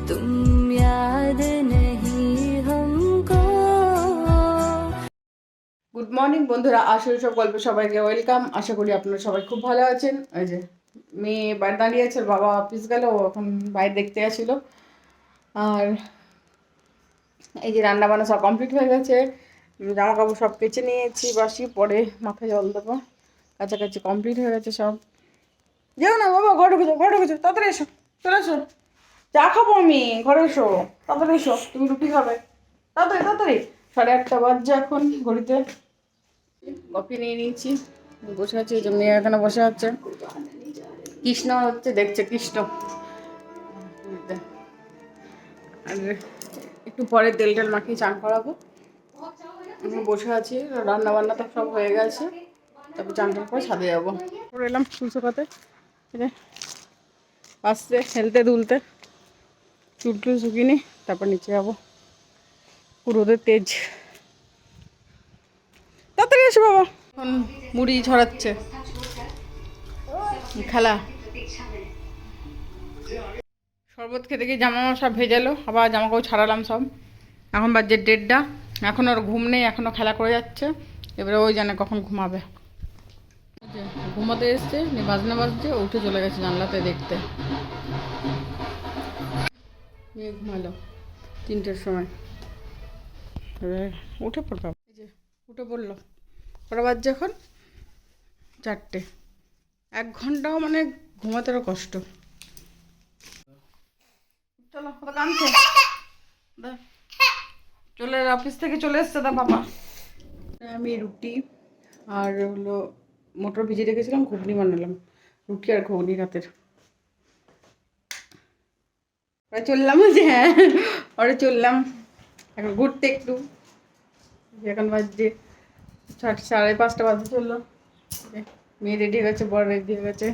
तुम याद नहीं हमको। গুড মর্নিং বন্ধুরা, আসলে সব গল্প সবাইকে ওয়েলকাম। আশা করি আপনারা সবাই খুব ভালো আছেন। এই যে মেয়ে বাড়ি দাঁড়িয়ে আছে, বাবা অফিস গেল, ও এখন বাইরে দেখতে আসছিল। আর এই যে রান্না বান্না সব কমপ্লিট হয়ে গেছে, জামা কাপড় সব কেচে নিয়েছি, বাসি পরে মাথায় জল দেবো। কাছাকাছি কমপ্লিট হয়ে গেছে সব। যেও না বাবা, ঘরে ঢুকেছো, ঘরে ঢুকেছো, তাড়াতাড়ি এসো, চলে এসো। চা খাবো আমি, ঘরে এসো, তাড়াতাড়ি এসো, তুমি রুটি খাবে, তাড়াতাড়ি তাড়াতাড়ি। 8:30 বাজছে এখন ঘড়িতে। কফি নিয়ে নিয়েছি, বসে আছি। এই যে মেয়ে এখানে বসে আছে, কৃষ্ণ হচ্ছে, দেখছে কৃষ্ণ। আর একটু পরে তেল টেল মাখিয়ে চান করাবো। আমি বসে আছি, রান্না বান্না তো সব হয়ে গেছে, তারপর চান টান করে ছাদে যাবো। করে এলাম চুল শুকাতে, আসতে হেলতে দুলতে, চুল টুল শুকিয়ে নি, তারপর নিচে যাবো। রোদের তেজ, তাড়াতাড়ি এসো বাবা। এখন মুড়ি ঝরাচ্ছে, খেলা। শরবত খেতে গিয়ে জামা সব ভেজালো, আবার জামা কাপড় ছাড়ালাম সব। এখন বাজছে 1:30, এখন ওর ঘুম নেই, এখনও খেলা করে যাচ্ছে। এবারে ওই জানে কখন ঘুমাবে। ঘুমাতে এসছে, বাজনা বাজছে, উঠে চলে গেছে জানলাতে দেখতে। মেয়ে ঘুমালো 3টের সময়, এবারে উঠে পড়বে। এই যে উঠে পড়লো। কটা বাজছে এখন? 4টে। 1 ঘন্টাও মানে ঘুমাতেও কষ্ট। চলো, ওটা কাঁদছে, চলে অফিস থেকে চলে এসছে তার বাবা। আমি রুটি আর হলো মটর ভিজিয়ে রেখেছিলাম, ঘুগনি বানালাম। রুটি আর ঘুগনি রাতের। ওরা চললাম, যে হ্যাঁ ওরা চললাম এখন ঘুরতে একটু। এখন বাজছে 5:30 বাজতে চললো। মেয়ে রেডি হয়ে গেছে, বড় রেডি হয়ে গেছে।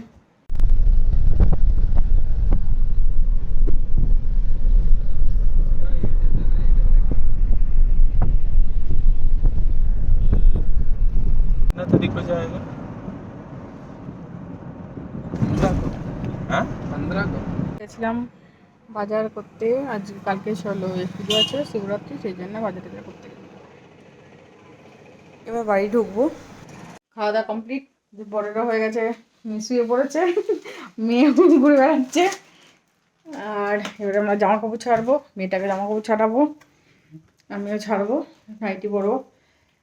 तो दिख जाएगा 15 को। हाँ 15 को গেছিলাম বাজার করতে, আজ কালকে হলো পুজো আছে, শিবরাত্রি, সেই জন্য বাজার টাজার করতে গেলাম। এবার বাড়ি ঢুকবো। খাওয়া দাওয়া কমপ্লিট, বড়রা হয়ে গেছে, শুয়ে পড়েছে, মেয়ে ঘুরে বেড়াচ্ছে। আর এবারে আমরা জামা কাপড় ছাড়বো, মেয়েটাকে জামা কাপড় ছাড়াবো, আমিও ছাড়বো, নাইটি পরবো।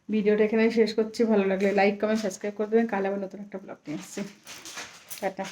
ভিডিওটা এখানে শেষ করছি। ভালো লাগলে লাইক কমেন্ট সাবস্ক্রাইব করে দেবেন। কাল আবার নতুন একটা ব্লগ নিয়ে আসছি। টাটা।